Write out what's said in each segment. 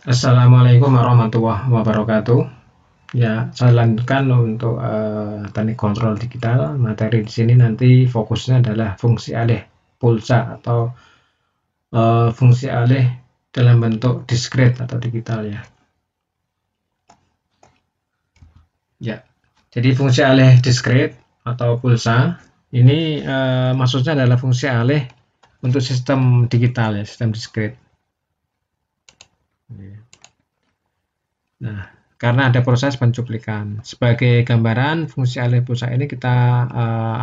Assalamualaikum warahmatullahi wabarakatuh. Ya, saya lanjutkan untuk teknik kontrol digital. Materi di sini nanti fokusnya adalah fungsi alih pulsa atau fungsi alih dalam bentuk discrete atau digital ya. Ya, jadi fungsi alih discrete atau pulsa ini maksudnya adalah fungsi alih untuk sistem digital ya, sistem discrete. Nah, karena ada proses pencuplikan. Sebagai gambaran fungsi alih pulsa ini kita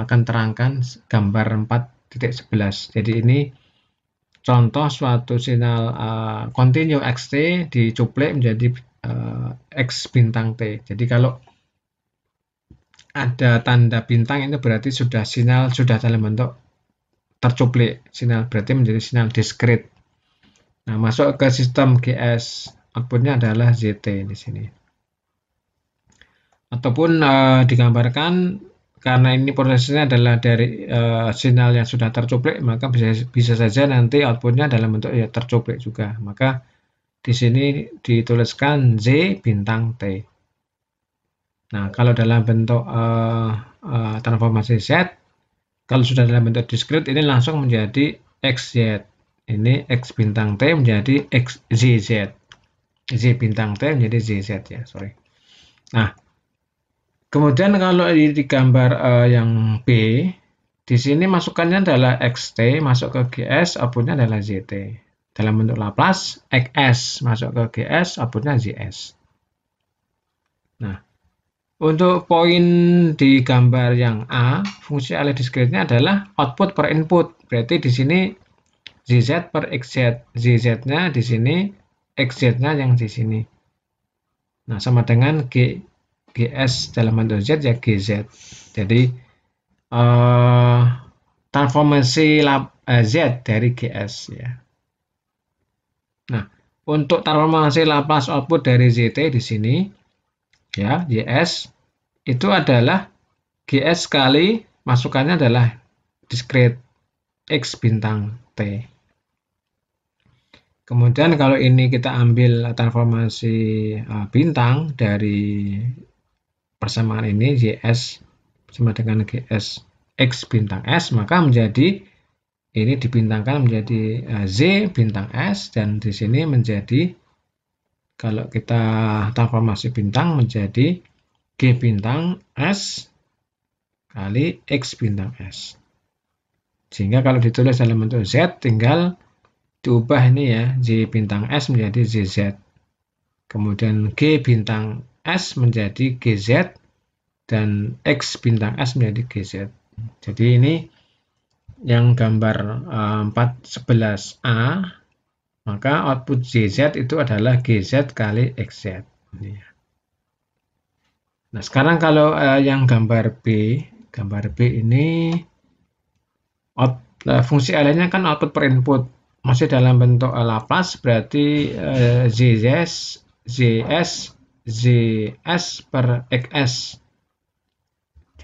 akan terangkan gambar 4.11. Jadi ini contoh suatu sinyal continue xt dicuplik menjadi x bintang t. Jadi kalau ada tanda bintang itu berarti sinyal sudah dalam bentuk tercuplik. Sinyal berarti menjadi sinyal discrete. Nah, masuk ke sistem GS, outputnya adalah ZT di sini. Ataupun digambarkan karena ini prosesnya adalah dari sinyal yang sudah tercuplik, maka bisa saja nanti outputnya dalam bentuk ya tercuplik juga. Maka di sini dituliskan Z bintang T. Nah, kalau dalam bentuk transformasi Z, kalau sudah dalam bentuk discrete ini langsung menjadi XZ. Ini X bintang T menjadi XZZ. Z bintang T menjadi ZZ ya, sorry. Nah, kemudian kalau di gambar yang B, di sini masukannya adalah XT, masuk ke GS, outputnya adalah ZT. Dalam bentuk Laplace, XS masuk ke GS, outputnya ZS. Nah, untuk poin di gambar yang A, fungsi alih discrete-nya adalah output per input. Berarti di sini ZZ per XZ. ZZ-nya di sini, XZ-nya yang di sini. Nah, sama dengan GS dalam bentuk Z ya GZ. Jadi transformasi Z dari GS ya. Nah, untuk transformasi Laplace output dari ZT di sini ya, YS itu adalah GS kali masukannya adalah discrete X bintang T. Kemudian kalau ini kita ambil transformasi bintang dari persamaan ini YS sama dengan GS X bintang S, maka menjadi ini dibintangkan menjadi Z bintang S, dan di sini menjadi kalau kita transformasi bintang menjadi G bintang S kali X bintang S. Sehingga kalau ditulis dalam bentuk Z tinggal diubah ini ya, Z bintang S menjadi ZZ. Kemudian G bintang S menjadi GZ dan X bintang S menjadi GZ. Jadi ini yang gambar 411A, maka output ZZ itu adalah GZ kali XZ. Nah, sekarang kalau yang gambar B ini fungsi alihnya kan output per input. Masih dalam bentuk Laplace, berarti ZS per XS.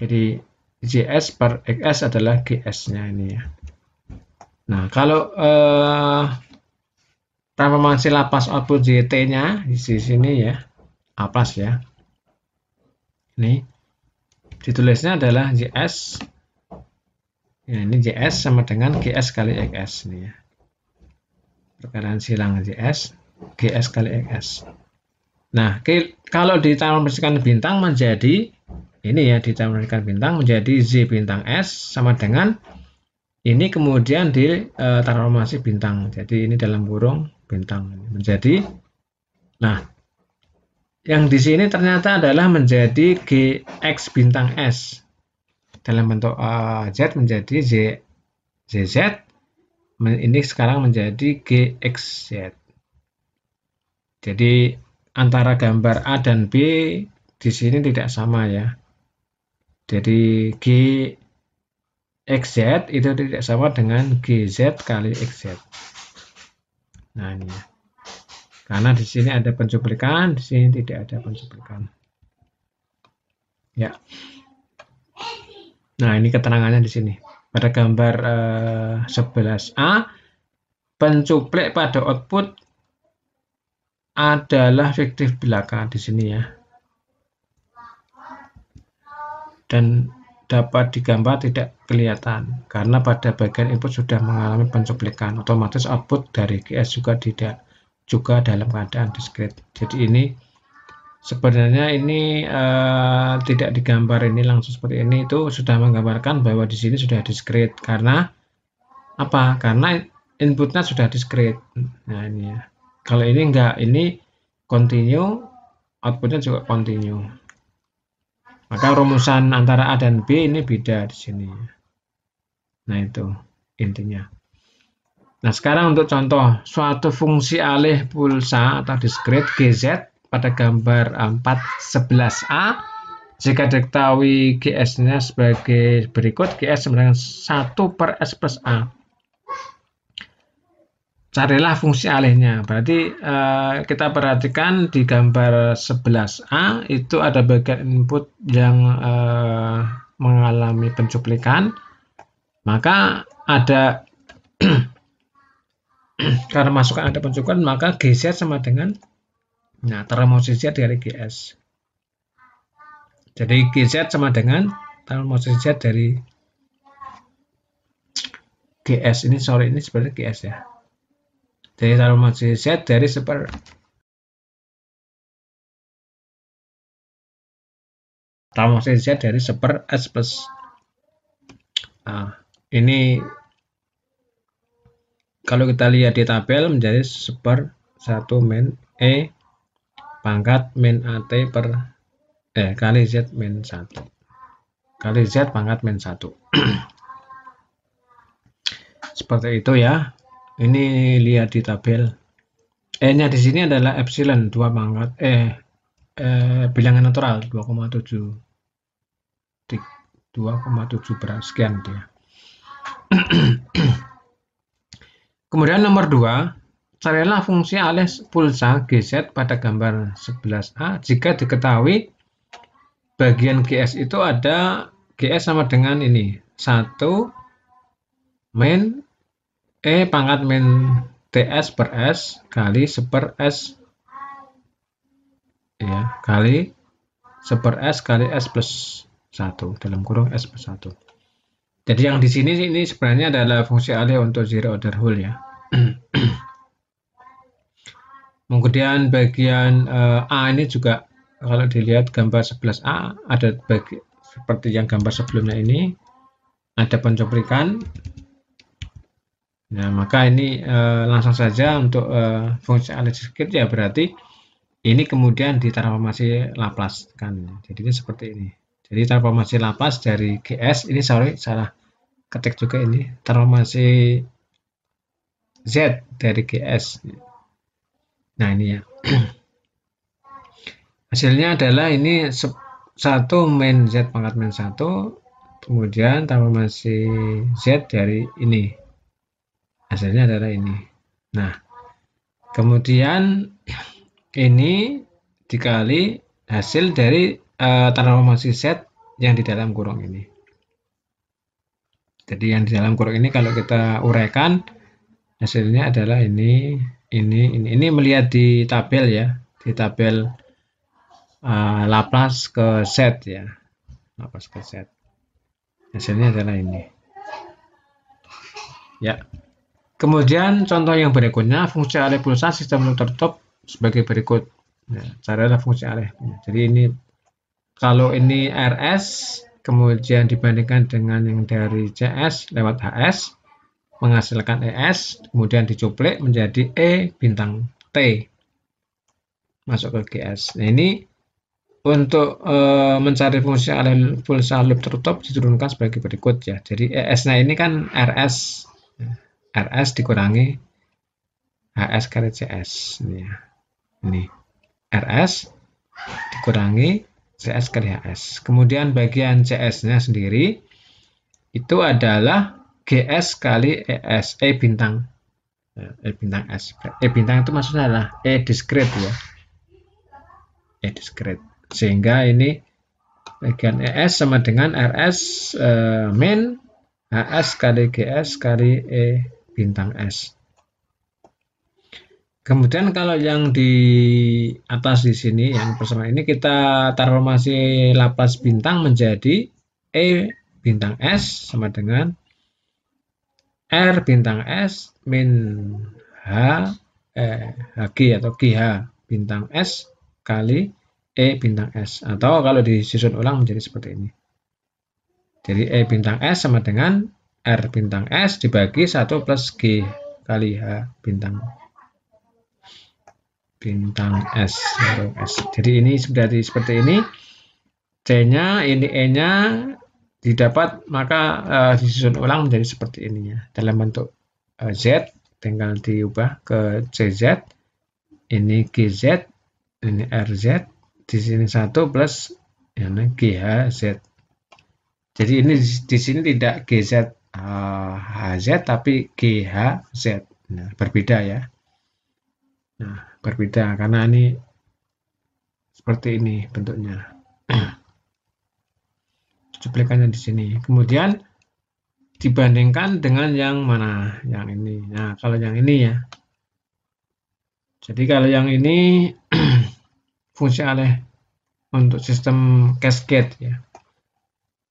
Jadi ZS per XS adalah GS-nya ini ya. Nah, kalau transformasi Laplace output ZT-nya di sini ya, Laplace ya. Ini ditulisnya adalah ZS. Ya, ini ZS sama dengan GS kali XS ini ya. Perkiraan silang ZS, GS kali XS. Nah, kalau ditransformasikan bintang menjadi ini ya, ditransformasikan bintang menjadi Z bintang S sama dengan ini kemudian ditransformasi bintang. Jadi ini dalam kurung bintang menjadi, nah yang di sini ternyata adalah menjadi GX bintang S dalam bentuk Z menjadi ZZ, ini sekarang menjadi GXZ. Jadi antara gambar A dan B di sini tidak sama ya. Jadi GXZ itu tidak sama dengan GZ kali XZ. Nah ini ya. Karena di sini ada pencuplikan, di sini tidak ada pencuplikan. Ya. Nah, ini keterangannya di sini. Pada gambar 11A, pencuplik pada output adalah fiktif belaka di sini ya. Dan dapat digambar tidak kelihatan karena pada bagian input sudah mengalami pencuplikan, otomatis output dari GS juga tidak dalam keadaan diskret. Jadi ini sebenarnya ini tidak digambar ini langsung seperti ini, itu sudah menggambarkan bahwa di sini sudah diskret. Karena apa? Karena inputnya sudah diskret. Nah ini ya. Kalau ini enggak, ini continue, outputnya juga continue. Maka rumusan antara A dan B ini beda di sini. Nah itu intinya. Nah sekarang untuk contoh suatu fungsi alih pulsa atau diskret GZ pada gambar 411A jika diketahui GS-nya sebagai berikut. GS sama dengan 1 per S plus A. Carilah fungsi alihnya. Berarti kita perhatikan di gambar 11A itu ada bagian input yang mengalami pencuplikan. Maka ada karena masukan ada pencuplikan, maka GZ sama dengan termosisi dari GS. Jadi GZ sama dengan termosisi dari GS. Ini sebenarnya GS ya. Jadi termosisi Z dari termosisi Z dari seper S plus. Ini kalau kita lihat di tabel menjadi seper 1 min E pangkat min AT per kali Z min 1 kali Z pangkat min 1. Seperti itu ya. Ini lihat di tabel. E-nya di sini adalah epsilon 2 pangkat bilangan natural 2,7 sekian dia. Kemudian nomor 2, carilah fungsi alih pulsa GZ pada gambar 11A jika diketahui bagian GS itu ada GS sama dengan ini 1 min E pangkat min TS per S kali seper S ya, kali seper S kali S plus 1 dalam kurung S plus 1. Jadi yang di sini ini sebenarnya adalah fungsi alih untuk zero order whole ya. Kemudian bagian A ini juga kalau dilihat gambar 11A ada seperti yang gambar sebelumnya ini ada pencuplikan. Nah, maka ini langsung saja untuk fungsi alih diskret ya, berarti ini kemudian ditransformasi Laplace kan. Jadi ini seperti ini. Jadi transformasi Laplace dari GS ini salah ketik juga ini, transformasi Z dari GS. Nah, ini ya. Hasilnya adalah ini 1 min Z pangkat min 1, kemudian transformasi Z dari ini. Hasilnya adalah ini. Nah, kemudian ini dikali hasil dari transformasi Z yang di dalam kurung ini. Jadi yang di dalam kurung ini kalau kita uraikan hasilnya adalah ini melihat di tabel ya, di tabel Laplace ke Z ya, Laplace ke Z. Hasilnya adalah ini. Ya. Kemudian contoh yang berikutnya, fungsi alih pulsa sistem loop tertutup sebagai berikut. Nah, caranya fungsi alih. Jadi ini kalau ini RS, kemudian dibandingkan dengan yang dari CS lewat HS, menghasilkan ES, kemudian dicuplik menjadi E bintang T, masuk ke GS. Nah, ini untuk mencari fungsi alih pulsa loop tertutup diturunkan sebagai berikut ya. Jadi ES-nya ini kan RS. RS dikurangi HS kali CS ini ya. Ini RS dikurangi CS kali HS. Kemudian bagian CS-nya sendiri itu adalah GS kali ES, E bintang S. E bintang itu maksudnya adalah E diskret ya. E diskret. Sehingga ini bagian ES sama dengan RS min HS kali GS kali E bintang S. Kemudian kalau yang di atas di sini, yang persamaan ini kita transformasi Laplace bintang menjadi E bintang S sama dengan R bintang S min H HG atau GH bintang S kali E bintang S. Atau kalau disusun ulang menjadi seperti ini. Jadi E bintang S sama dengan R bintang S dibagi 1 plus G kali H bintang S. Jadi ini sudah seperti ini. C-nya, ini E-nya didapat, maka disusun ulang menjadi seperti ini ya. Dalam bentuk Z, tinggal diubah ke CZ. Ini GZ, ini RZ. Di sini 1 plus ini GHZ. Jadi ini di sini tidak GZ HZ, tapi GHZ. Nah, berbeda ya. Nah, berbeda karena ini seperti ini bentuknya. Cuplikannya di sini. Kemudian dibandingkan dengan yang mana? Yang ini. Nah, kalau yang ini ya. Jadi kalau yang ini fungsi alih untuk sistem cascade ya.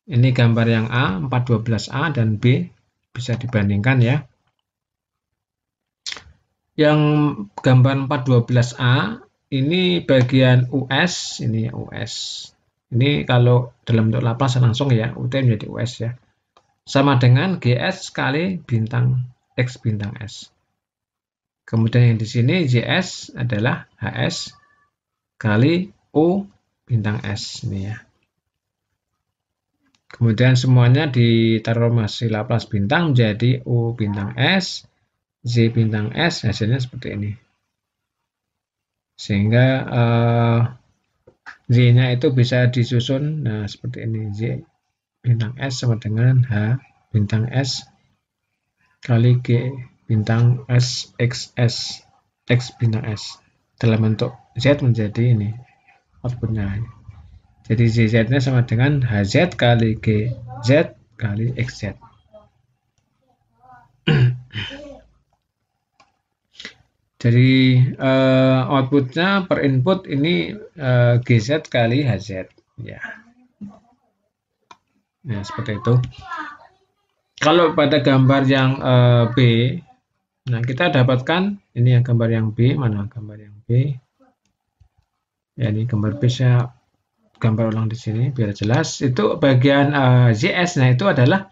Ini gambar yang A, 412A dan B bisa dibandingkan ya. Yang gambar 412A ini bagian US, ini US. Ini kalau dalam bentuk Laplace langsung ya, UT menjadi US ya. Sama dengan GS kali bintang X bintang S. Kemudian yang di sini JS adalah HS kali U bintang S ini ya. Kemudian semuanya ditransformasi Laplace bintang menjadi U bintang S, Z bintang S, hasilnya seperti ini. Sehingga Z-nya itu bisa disusun, nah seperti ini, Z bintang S sama dengan H bintang S kali G bintang S XS X bintang S. Dalam bentuk Z menjadi ini outputnya. Jadi ZZ-nya sama dengan HZ kali GZ kali XZ. Jadi outputnya per input ini GZ kali HZ. Ya. Nah, seperti itu. Kalau pada gambar yang B, nah kita dapatkan ini yang gambar yang B, mana gambar yang B? Ya, ini gambar B saya gambar ulang di sini biar jelas. Itu bagian JS, nah itu adalah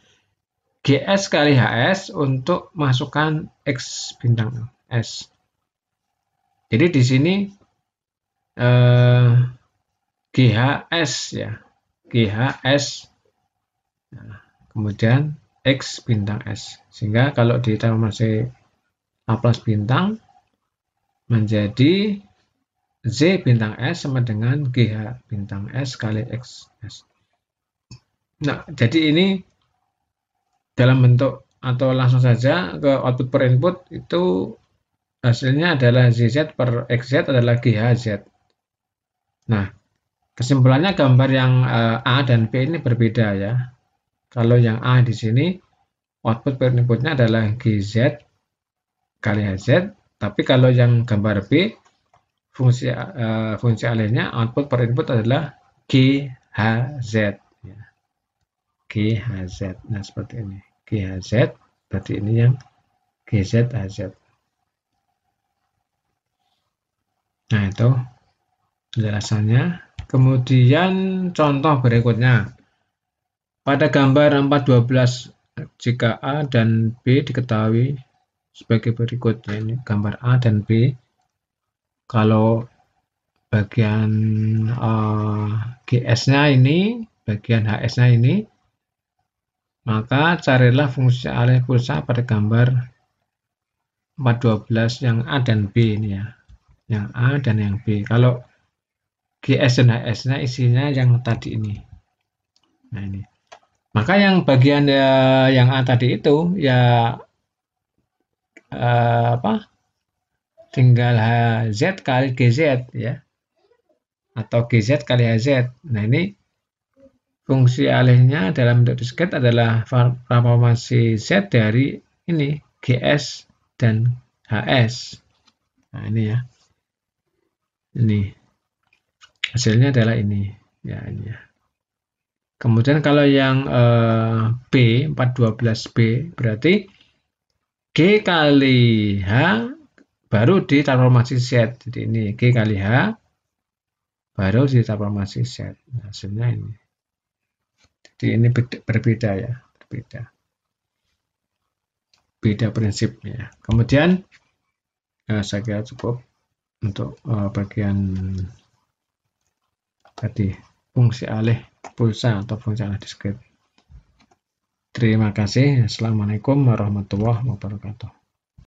GS kali HS untuk masukkan X bintang S. Jadi di sini GHS ya, GHS. Nah, kemudian X bintang S. Sehingga kalau ditransformasi Laplace bintang menjadi Z bintang S sama dengan GH bintang S kali XS. Nah, jadi ini dalam bentuk atau langsung saja ke output per input itu hasilnya adalah ZZ per XZ adalah GHZ. Nah, kesimpulannya gambar yang A dan B ini berbeda ya. Kalau yang A di sini output per inputnya adalah GZ kali HZ, tapi kalau yang gambar B fungsi alihnya output per input adalah GHZ ya. GHZ. Nah, seperti ini. GHZ berarti ini yang GZ HZ. Nah, itu penjelasannya. Kemudian contoh berikutnya. Pada gambar 412 jika A dan B diketahui sebagai berikut. Ini gambar A dan B. Kalau bagian GS-nya ini, bagian HS-nya ini, maka carilah fungsi alih pulsa pada gambar 412 yang A dan B ini ya. Yang A dan yang B. Kalau GS dan HS-nya isinya yang tadi ini. Nah, ini. Maka yang bagian yang A tadi itu ya tinggal HZ kali GZ ya. Atau GZ kali HZ. Nah, ini fungsi alihnya dalam bentuk disket adalah transformasi Z dari ini GS dan HS. Nah, ini ya. Ini hasilnya adalah ini. Ya, ini ya. Kemudian kalau yang B 412B berarti G kali H baru ditransformasi Z. Jadi ini G kali H baru ditransformasi Z. Nah, hasilnya ini. Jadi ini berbeda ya, berbeda. Beda prinsipnya. Kemudian saya kira cukup untuk bagian tadi fungsi alih pulsa atau fungsi alih diskrit. Terima kasih. Assalamualaikum warahmatullahi wabarakatuh.